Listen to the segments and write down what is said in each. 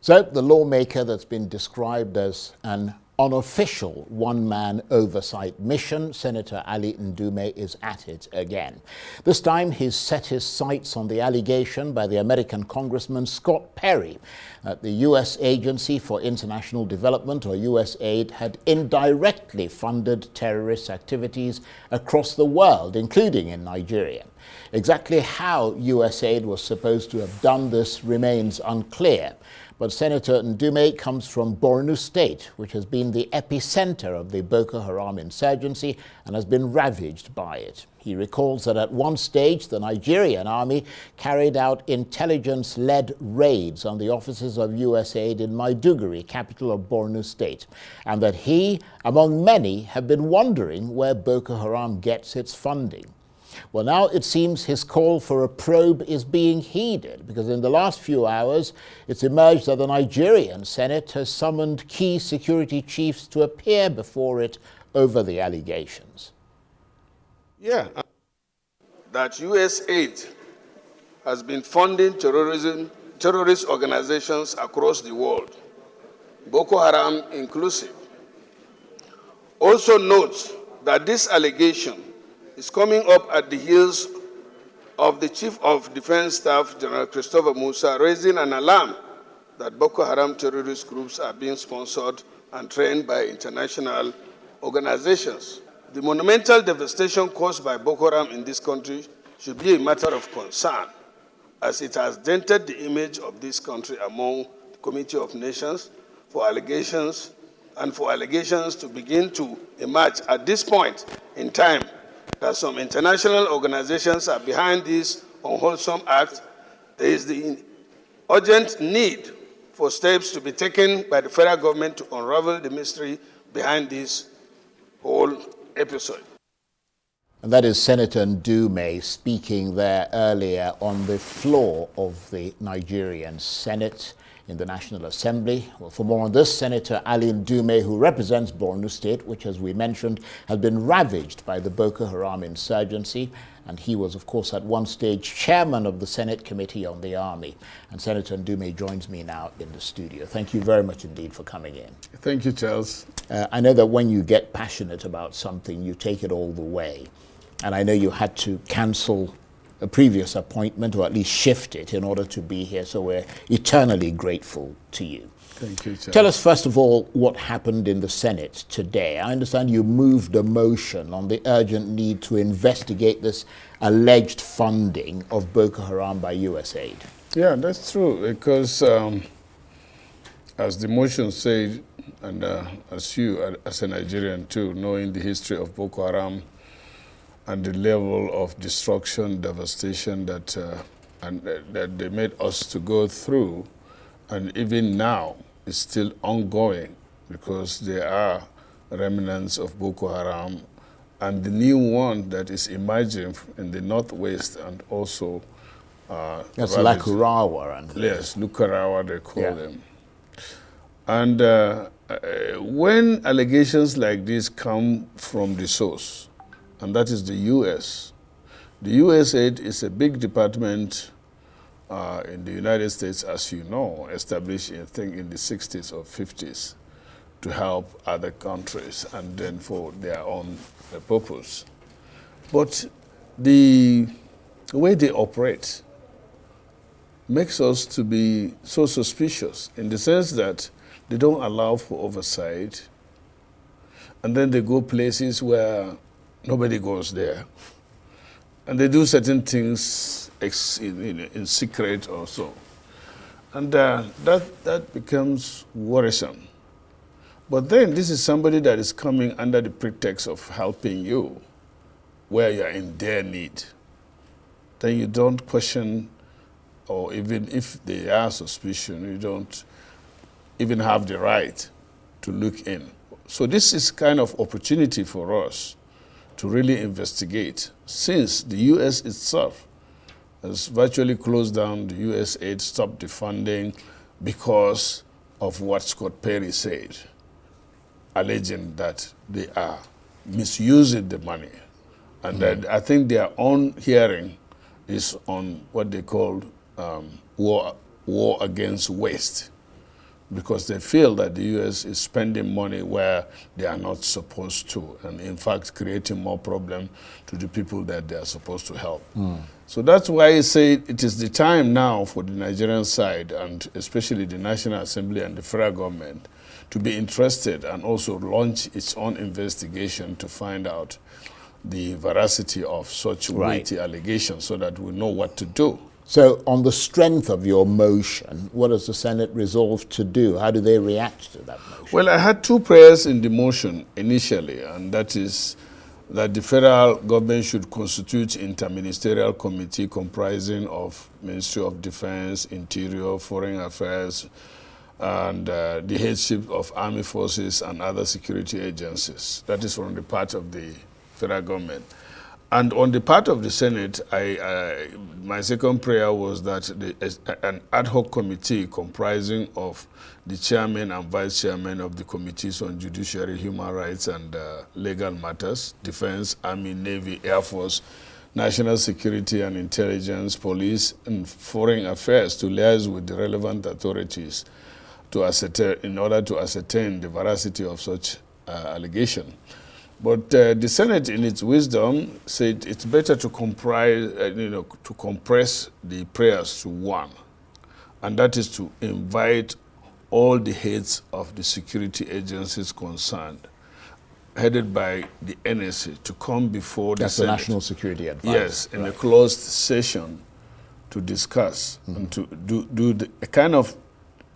So the lawmaker that's been described as an unofficial one-man oversight mission, Senator Ali Ndume, is at it again. This time he's set his sights on the allegation by the American Congressman Scott Perry that the U.S. Agency for International Development, or USAID, had indirectly funded terrorist activities across the world, including in Nigeria. Exactly how USAID was supposed to have done this remains unclear. But Senator Ndume comes from Borno State, which has been the epicenter of the Boko Haram insurgency and has been ravaged by it. He recalls that at one stage, the Nigerian army carried out intelligence-led raids on the offices of USAID in Maiduguri, capital of Borno State, and that he, among many, have been wondering where Boko Haram gets its funding. Well, now it seems his call for a probe is being heeded, because in the last few hours it's emerged that the Nigerian Senate has summoned key security chiefs to appear before it over the allegations. Yeah, that USAID has been funding terrorist organizations across the world, Boko Haram inclusive. Also note that this allegation is coming up at the heels of the Chief of Defense Staff, General Christopher Musa, raising an alarm that Boko Haram terrorist groups are being sponsored and trained by international organizations. The monumental devastation caused by Boko Haram in this country should be a matter of concern, as it has dented the image of this country among the Committee of Nations for allegations to begin to emerge at this point in time that some international organizations are behind this unwholesome act. There is the urgent need for steps to be taken by the federal government to unravel the mystery behind this whole episode. And that is Senator Ndume speaking there earlier on the floor of the Nigerian Senate in the National Assembly. Well, for more on this, Senator Ali Ndume, who represents Borno State, which, as we mentioned, has been ravaged by the Boko Haram insurgency, and he was, of course, at one stage chairman of the Senate Committee on the Army. And Senator Ndume joins me now in the studio. Thank you very much indeed for coming in. Thank you, Charles. I know that when you get passionate about something, you take it all the way. And I know you had to cancel a previous appointment, or at least shift it, in order to be here. So we're eternally grateful to you. Thank you, Charles. Tell us, first of all, what happened in the Senate today. I understand you moved a motion on the urgent need to investigate this alleged funding of Boko Haram by USAID. Yeah, that's true, because as the motion said, and as you, as a Nigerian too, knowing the history of Boko Haram and the level of destruction, devastation that they made us to go through, and even now is still ongoing, because there are remnants of Boko Haram, and the new one that is emerging in the northwest, and also that's Lakurawa. And yes, Lukarawa they call them. And when allegations like this come from the source, and that is the U.S. The USAID is a big department in the United States, as you know, established, I think, in the 60s or 50s to help other countries and then for their own purpose. But the way they operate makes us to be so suspicious, in the sense that they don't allow for oversight, and then they go places where nobody goes there. And they do certain things in secret or so. And that becomes worrisome. But then this is somebody that is coming under the pretext of helping you where you're in their need. Then you don't question, or even if they are suspicion, you don't even have the right to look in. So this is kind of opportunity for us to really investigate, since the U.S. itself has virtually closed down the USAID, stopped the funding because of what Scott Perry said, alleging that they are misusing the money. And that I think their own hearing is on what they call war against waste. because they feel that the U.S. is spending money where they are not supposed to, and in fact creating more problem to the people that they are supposed to help. So that's why I say it is the time now for the Nigerian side, and especially the National Assembly and the federal government, to be interested and also launch its own investigation to find out the veracity of such weighty allegations so that we know what to do. So on the strength of your motion, what does the Senate resolve to do? How do they react to that motion? Well, I had two prayers in the motion initially, and that is that the federal government should constitute interministerial committee comprising of Ministry of Defense, Interior, Foreign Affairs, and the headship of army forces and other security agencies. That is from the part of the federal government. And on the part of the Senate, my second prayer was that an ad hoc committee comprising of the chairman and vice chairman of the committees on judiciary, human rights, and legal matters, defense, army, navy, air force, national security and intelligence, police, and foreign affairs to liaise with the relevant authorities to ascertain, in order to ascertain the veracity of such allegation. But the Senate, in its wisdom, said it's better to to compress the prayers to one, and that is to invite all the heads of the security agencies concerned, headed by the NSA, to come before the Senate. That's the National Security Advisor. Yes, in a closed session to discuss and to do a kind of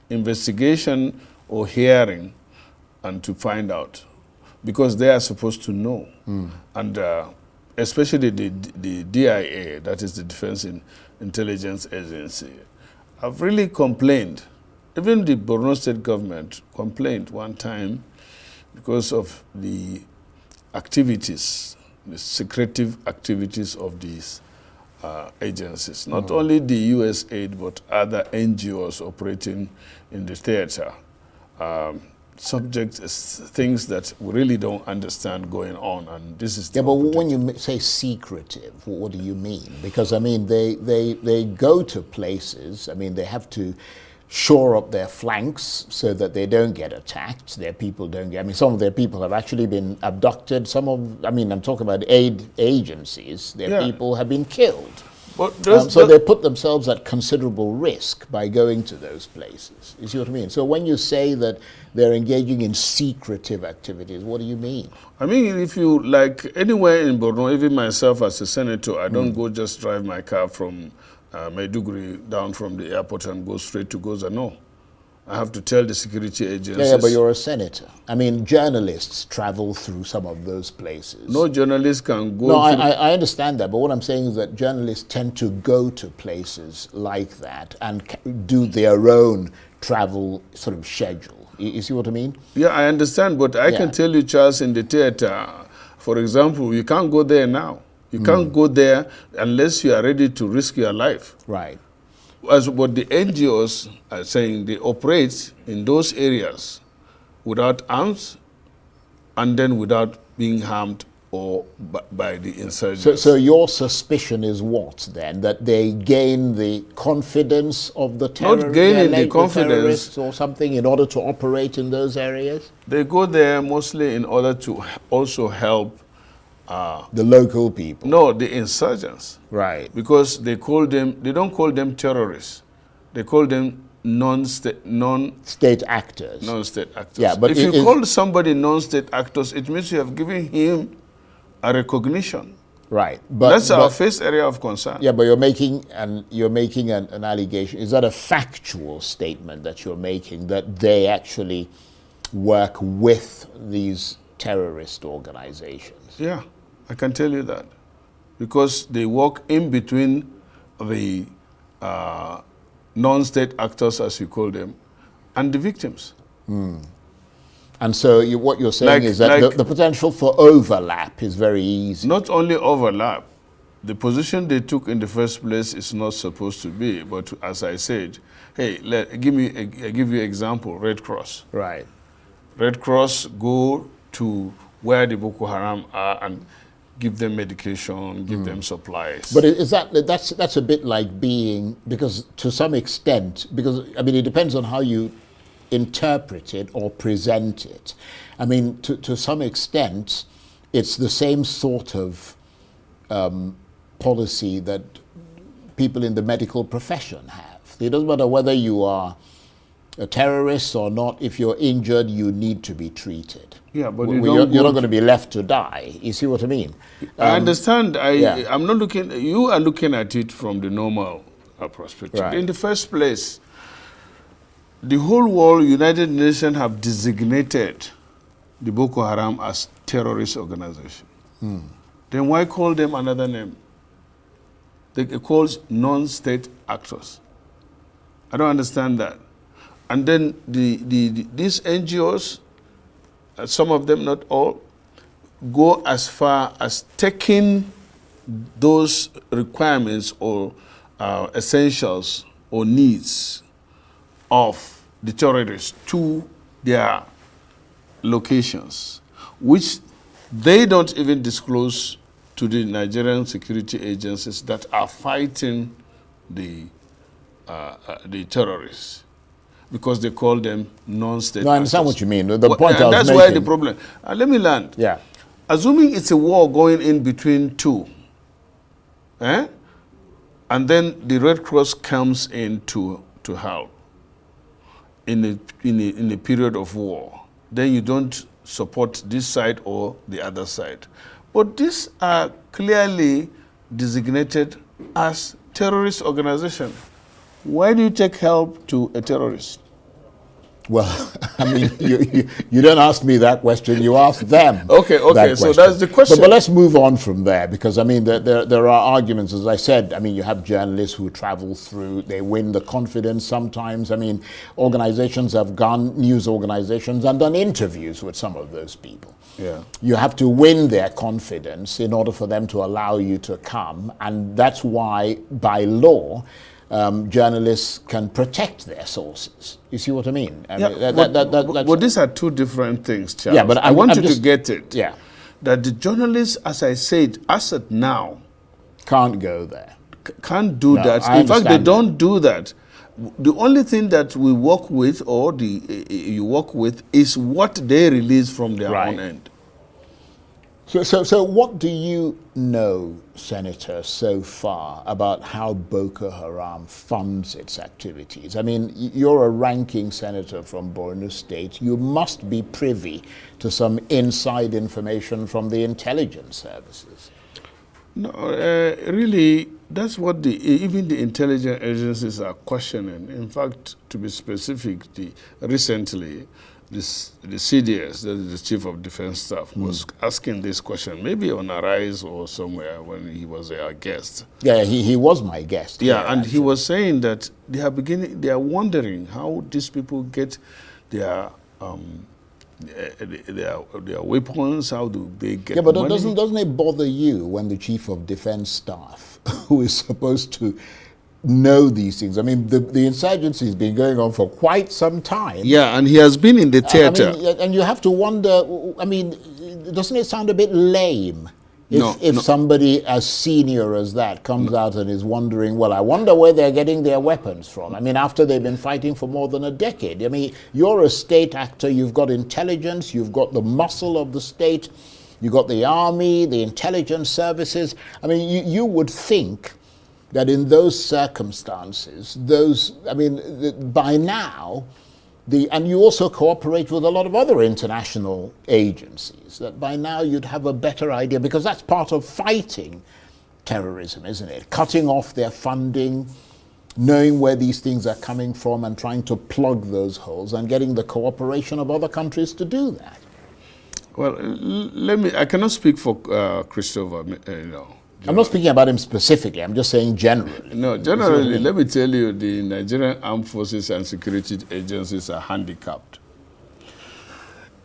investigation or hearing and to find out, because they are supposed to know. And especially the DIA, that is the Defense Intelligence Agency, have really complained. Even the Borno state government complained one time because of the activities, the secretive activities of these agencies. Not only the USAID, but other NGOs operating in the theater. Subject is things that we really don't understand going on, and this is the but when you say secretive, what do you mean? Because I mean, they go to places. I mean, they have to shore up their flanks so that they don't get attacked. Their people don't get. I mean, some of their people have actually been abducted. Some of, I mean, I'm talking about aid agencies. Their people have been killed. So they put themselves at considerable risk by going to those places. You see what I mean? So when you say that they're engaging in secretive activities, what do you mean? I mean, if you, like anywhere in Borno, even myself as a senator, I don't go just drive my car from Maiduguri down from the airport and go straight to Goza. No. I have to tell the security agencies. Yeah, but you're a senator. I mean, journalists travel through some of those places. No journalist can go. No, I understand that, but what I'm saying is that journalists tend to go to places like that and do their own travel sort of schedule. You see what I mean? Yeah, I understand, but I can tell you, Charles, in the theater, for example, you can't go there now. You can't go there unless you are ready to risk your life. Right. As what the NGOs are saying, they operate in those areas without arms and then without being harmed or by the insurgents. So your suspicion is what then? That they gain the confidence of the terrorists? Not gaining the confidence or something in order to operate in those areas? They go there mostly in order to also help the local people? No, the insurgents. Right. Because they don't call them terrorists. They call them non-state actors. Non-state actors. Yeah, but if you call somebody non-state actors, it means you have given him a recognition. Right. That's our first area of concern. Yeah, but you're making an allegation. Is that a factual statement that you're making, that they actually work with these terrorist organizations? Yeah, I can tell you that. Because they work in between the non-state actors, as you call them, and the victims. And so what you're saying is that the potential for overlap is very easy. Not only overlap, the position they took in the first place is not supposed to be. But as I said, hey, give you an example, Red Cross. Right. Red Cross go to where the Boko Haram are and give them medication, give them supplies. But that's a bit like being, because to some extent, because I mean it depends on how you interpret it or present it. I mean, to some extent, it's the same sort of policy that people in the medical profession have. It doesn't matter whether you are a terrorist or not. If you're injured, you need to be treated. Yeah, but you're not going to be left to die. You see what I mean? I understand. Yeah. I'm not looking. You are looking at it from the normal perspective. Right. In the first place, the whole world, United Nations have designated the Boko Haram as terrorist organization. Then why call them another name? They call non-state actors. I don't understand that. And then these NGOs, some of them, not all, go as far as taking those requirements or essentials or needs of the terrorists to their locations, which they don't even disclose to the Nigerian security agencies that are fighting the terrorists, because they call them non-state No, I understand actors. what you mean. The point I was that's making. why the problem. Let me land. Yeah. Assuming it's a war going in between two, and then the Red Cross comes in to help in a period of war, then you don't support this side or the other side. But these are clearly designated as terrorist organization. Why do you take help to a terrorist? Well, I mean, you don't ask me that question, you ask them. Okay, that so question. that's the question. But let's move on from there, because I mean, there are arguments, as I said. I mean, you have journalists who travel through, they win the confidence sometimes. I mean, organizations have gone, news organizations, and done interviews with some of those people. Yeah. You have to win their confidence in order for them to allow you to come, and that's why, by law, journalists can protect their sources. You see what I mean? I mean, but these are two different things, Charles. Yeah, but I want you just, to get it. Yeah. That the journalists, as I said, as at now, can't go there. Can't do that. I In fact, they understand don't do that. The only thing that we work with, or you work with, is what they release from their own end. So what do you know, Senator, so far about how Boko Haram funds its activities? I mean, you're a ranking senator from Borno State. You must be privy to some inside information from the intelligence services. No, really, that's what even the intelligence agencies are questioning. In fact, to be specific, recently, the CDS, the Chief of Defense Staff, was asking this question, maybe on Arise or somewhere when he was our guest. Yeah, he was my guest. Yeah, and he was saying that they are wondering how these people get their weapons, how do they get but money? doesn't it bother you when the Chief of Defense Staff, who is supposed to know these things? I mean, the insurgency has been going on for quite some time. Yeah, and he has been in the theater. I mean, and you have to wonder, I mean, doesn't it sound a bit lame if somebody as senior as that comes out and is wondering, well, I wonder where they're getting their weapons from? I mean, after they've been fighting for more than a decade. I mean, you're a state actor, you've got intelligence, you've got the muscle of the state, you've got the army, the intelligence services. I mean, you would think that in those circumstances, by now, and you also cooperate with a lot of other international agencies, that by now you'd have a better idea, because that's part of fighting terrorism, isn't it? Cutting off their funding, knowing where these things are coming from and trying to plug those holes and getting the cooperation of other countries to do that. Well, I cannot speak for Christopher, I'm not speaking about him specifically, I'm just saying generally. No, generally, let me tell you, the Nigerian Armed Forces and security agencies are handicapped,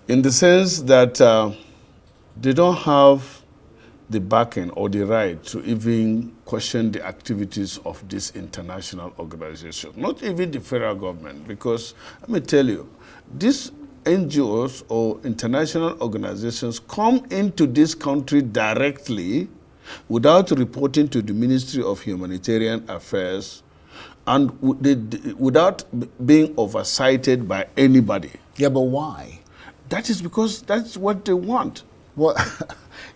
in the sense that they don't have the backing or the right to even question the activities of this international organization, not even the federal government, because let me tell you, these NGOs or international organizations come into this country directly without reporting to the Ministry of Humanitarian Affairs and without being oversighted by anybody. Yeah, but why? That is because that's what they want. Well,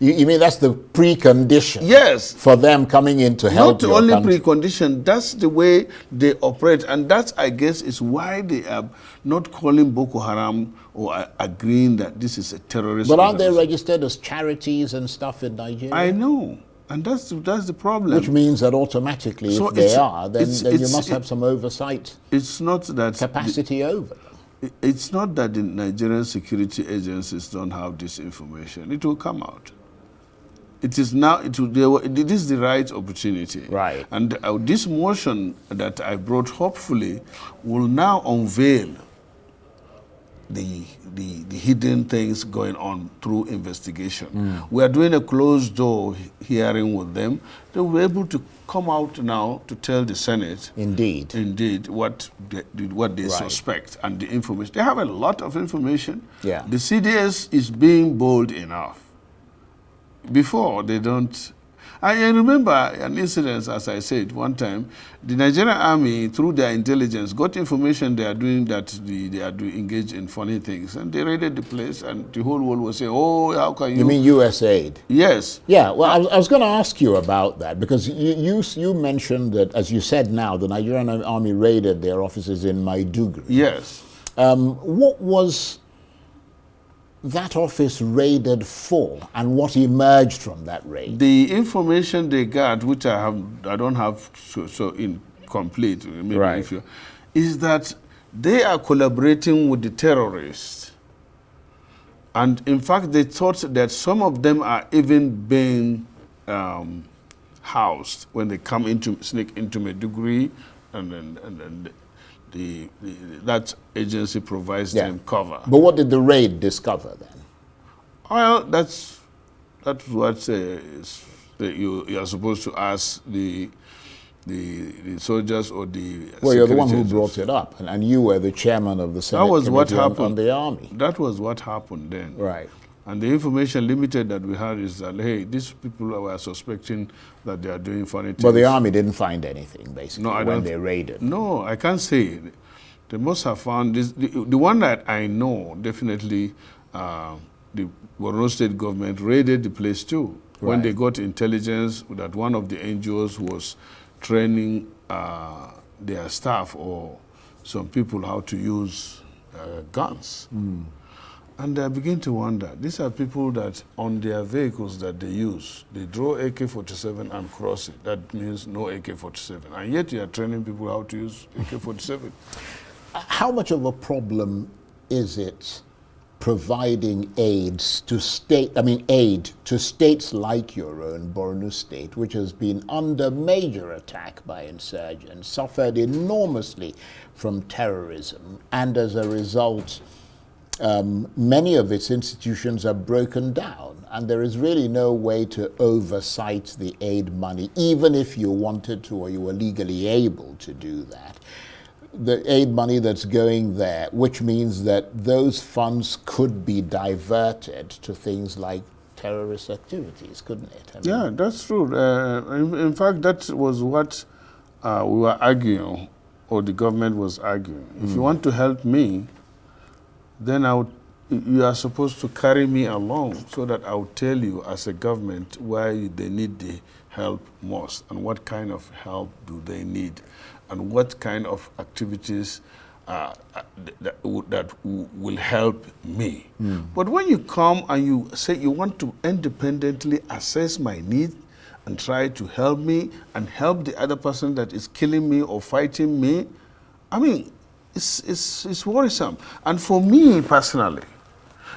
you mean that's the precondition? Yes. For them coming in to help Not your only country? precondition, that's the way they operate. And that, I guess, is why they are not calling Boko Haram or agreeing that this is a terrorist But aren't they organization. registered as charities and stuff in Nigeria? I know. And that's the problem. Which means that automatically, So if they it's- are, then you it's- must have some oversight It's not that capacity over them. It's not that the Nigerian security agencies don't have this information. It will come out. It is now. It is the right opportunity. Right. And this motion that I brought, hopefully, will now unveil the hidden things going on through investigation. We are doing a closed door hearing with them. They will be able to come out now to tell the Senate Indeed. what they Right. suspect and the information. They have a lot of information. Yeah. The CDS is being bold enough. Before, they don't. I remember an incident, as I said one time, the Nigerian army, through their intelligence, got information they are doing that they are engaged in funny things. And they raided the place, and the whole world was saying, oh, how can you? You mean USAID? Yes. Yeah, well, I was going to ask you about that because you mentioned that, as you said now, the Nigerian army raided their offices in Maiduguri. Yes. What was that office raided for, and what emerged from that raid? The information they got, which I don't have so incomplete, maybe Right. is that they are collaborating with the terrorists. And in fact, they thought that some of them are even being housed when they sneak into Maiduguri, and that agency provides them cover. But what did the raid discover then? Well, that's what you are supposed to ask the soldiers or the. Well, you're the one who security brought it up, and you were the chairman of the Senate That was what Committee on happened. the Army. That was what happened then. Right. And the information limited that we had is that, hey, these people were suspecting that they are doing funny things. But the Army didn't find anything, basically, No, I when don't- they raided. No, I can't say. They must have found this. The one that I know, definitely, the Borno state government raided the place too. When Right. they got intelligence that one of the NGOs was training their staff or some people how to use guns. And I begin to wonder, these are people that on their vehicles that they use, they draw AK-47 and cross it. That means no AK-47. And yet you are training people how to use AK-47. How much of a problem is it providing aid to states like your own Borno state, which has been under major attack by insurgents, suffered enormously from terrorism, and as a result, many of its institutions are broken down, and there is really no way to oversight the aid money, even if you wanted to or you were legally able to do that. The aid money that's going there, which means that those funds could be diverted to things like terrorist activities, couldn't it? I mean, Yeah, that's true. In fact, that was what we were arguing, or the government was arguing. If you want to help me, then you are supposed to carry me along so that I'll tell you as a government why they need the help most and what kind of help do they need and what kind of activities that will help me. But when you come and you say you want to independently assess my needs and try to help me and help the other person that is killing me or fighting me, I mean, it's worrisome. And for me personally,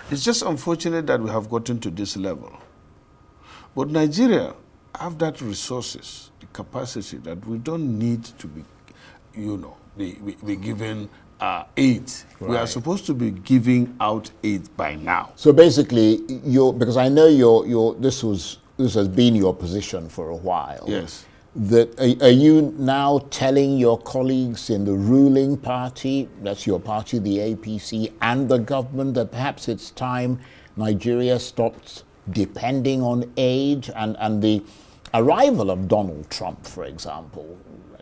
it's just unfortunate that we have gotten to this level. But Nigeria have that resources, the capacity that we don't need to be, be given aid. We are Right. supposed to be giving out aid by now. So basically, because I know this has been your position for a while. Yes. That are you now telling your colleagues in the ruling party, that's your party, the APC, and the government, that perhaps it's time Nigeria stopped depending on aid, and the arrival of Donald Trump, for example,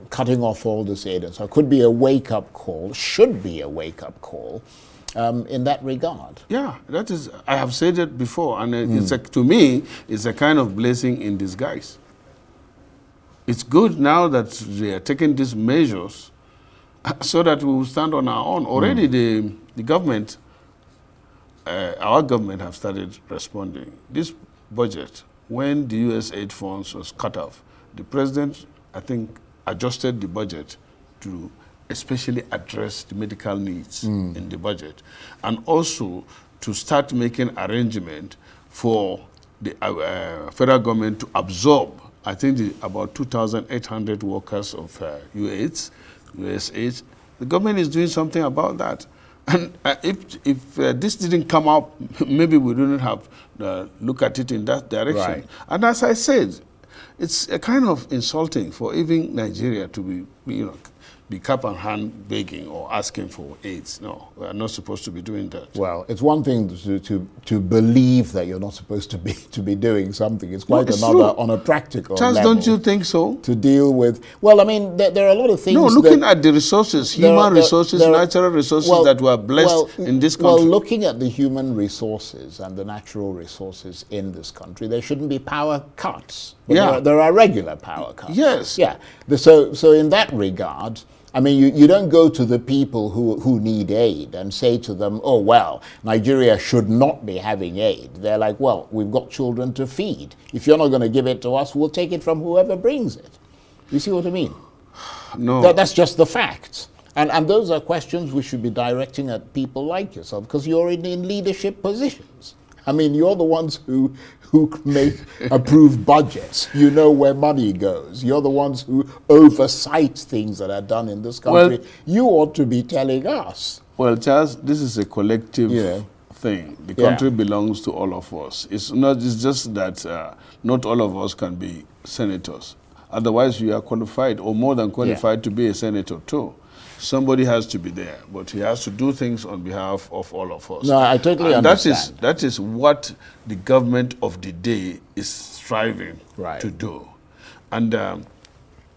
cutting off all this aid. And so it could be a wake-up call, should be a wake-up call in that regard. Yeah, that is, I have said it before, and it's to me, it's a kind of blessing in disguise. It's good now that they are taking these measures so that we will stand on our own. Already the government, our government have started responding. This budget, when the USAID funds was cut off, the president, I think, adjusted the budget to especially address the medical needs in the budget, and also to start making arrangement for the federal government to absorb, I think, about 2,800 workers of USAID. The government is doing something about that. And if this didn't come up, maybe we wouldn't have look at it in that direction. Right. And as I said, it's a kind of insulting for even Nigeria to be cap and hand begging or asking for aids. No, we are not supposed to be doing that. Well, it's one thing to believe that you're not supposed to be doing something. It's quite it's another true. on a practical Charles, level. don't you think so? To deal with, well, I mean, there are a lot of things. No, looking at the resources, human resources, natural resources that were blessed in this country. Well, looking at the human resources and the natural resources in this country, there shouldn't be power cuts. But there are regular power cuts. Yes. Yeah. So in that regard, I mean, you don't go to the people who need aid and say to them, oh, well, Nigeria should not be having aid. They're like, well, we've got children to feed. If you're not going to give it to us, we'll take it from whoever brings it. You see what I mean? No. That's just the facts. And those are questions we should be directing at people like yourself, because you're in leadership positions. I mean, you're the ones who make approved budgets. You know where money goes. You're the ones who oversight things that are done in this country. Well, you ought to be telling us. Well, Charles, this is a collective thing. The country belongs to all of us. It's just that not all of us can be senators. Otherwise, you are qualified or more than qualified to be a senator too. Somebody has to be there, but he has to do things on behalf of all of us. No, I totally understand. That is what the government of the day is striving to do. And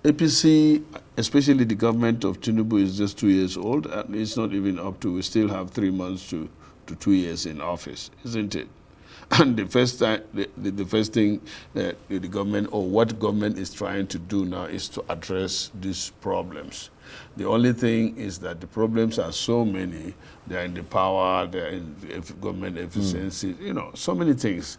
APC, especially the government of Tinubu, is just 2 years old, and it's not even up to, we still have 3 months to 2 years in office, isn't it? And the first thing that the government, or what government is trying to do now, is to address these problems. The only thing is that the problems are so many. They're in the power, they're in government efficiency, so many things,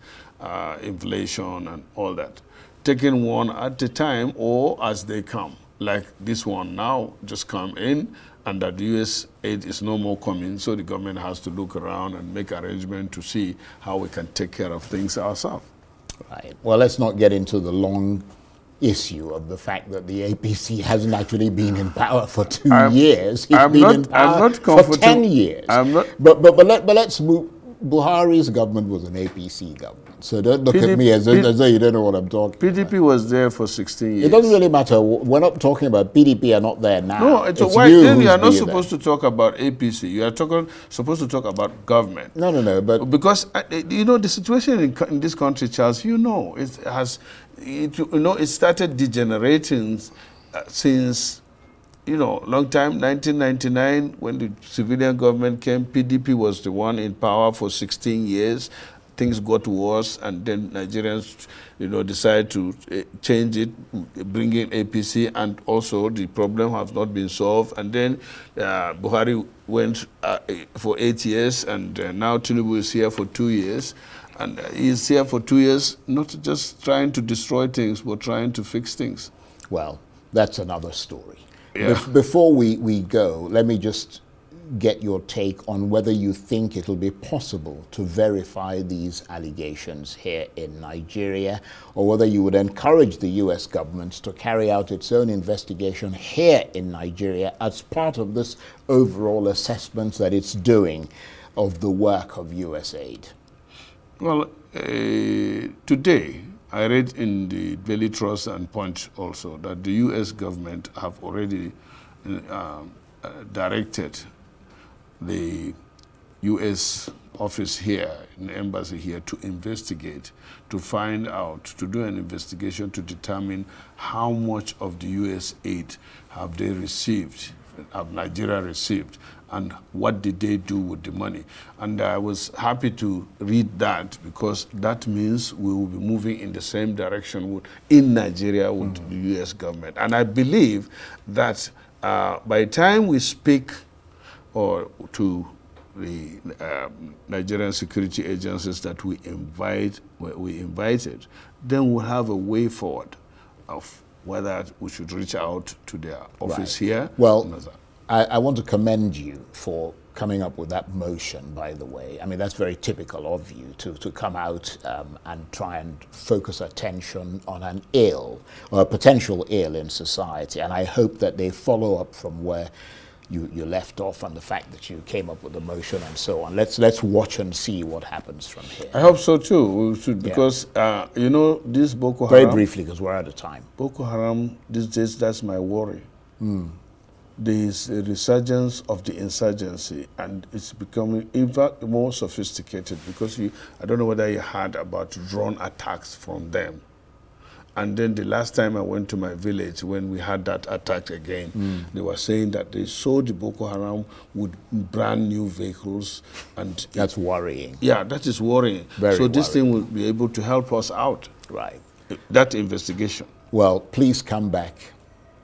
inflation and all that. Taking one at a time or as they come, like this one now just come in, and that the US aid is no more coming, so the government has to look around and make arrangements to see how we can take care of things ourselves. Right. Well, let's not get into the long issue of the fact that the APC hasn't actually been in power for 2 years. It's been in power for 10 years. But let's move. Buhari's government was an APC government. So don't look at me as though you don't know what I'm talking PDP about. was there for 16 years. It doesn't really matter. We're not talking about PDP are not there now. No, it's why then you are not supposed to talk about APC. You are supposed to talk about government. No, but because the situation in this country, Charles, it started degenerating since long time, 1999, when the civilian government came. PDP was the one in power for 16 years. Things got worse, and then Nigerians, decided to change it, bring in APC, and also the problem has not been solved. And then Buhari went for 8 years, and now Tinubu is here for 2 years. And he's here for 2 years, not just trying to destroy things, but trying to fix things. Well, that's another story. Yeah. Before we go, let me just get your take on whether you think it'll be possible to verify these allegations here in Nigeria, or whether you would encourage the US government to carry out its own investigation here in Nigeria as part of this overall assessment that it's doing of the work of USAID. Well, today I read in the Daily Trust and Punch also that the US government have already directed the U.S. office here, an embassy here, to investigate, to find out, to do an investigation to determine how much of the U.S. aid have they received, have Nigeria received, and what did they do with the money. And I was happy to read that, because that means we will be moving in the same direction in Nigeria with the U.S. government. And I believe that by the time we speak to the Nigerian security agencies that we invited, then we'll have a way forward of whether we should reach out to their office here. Well, I want to commend you for coming up with that motion, by the way. I mean, that's very typical of you to come out and try and focus attention on an ill, or a potential ill in society. And I hope that they follow up from where you left off, and the fact that you came up with the motion and so on. Let's watch and see what happens from here. I hope so too. We should, because you know, this Boko Haram. Very briefly, because we're out of time. Boko Haram these days, that's my worry. There is a resurgence of the insurgency, and it's becoming even more sophisticated, because I don't know whether you heard about drone attacks from them. And then the last time I went to my village, when we had that attack again, they were saying that they saw the Boko Haram with brand new vehicles. And that's worrying. Yeah, that is worrying. Very so this worrying. thing will be able to help us out. Right. That investigation. Well, please come back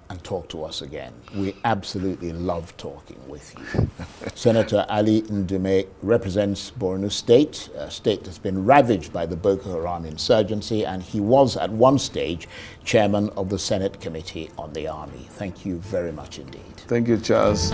and talk to us again. We absolutely love talking with you. Senator Ali Ndume represents Borno State, a state that's been ravaged by the Boko Haram insurgency, and he was at one stage chairman of the Senate Committee on the Army. Thank you very much indeed. Thank you, Charles.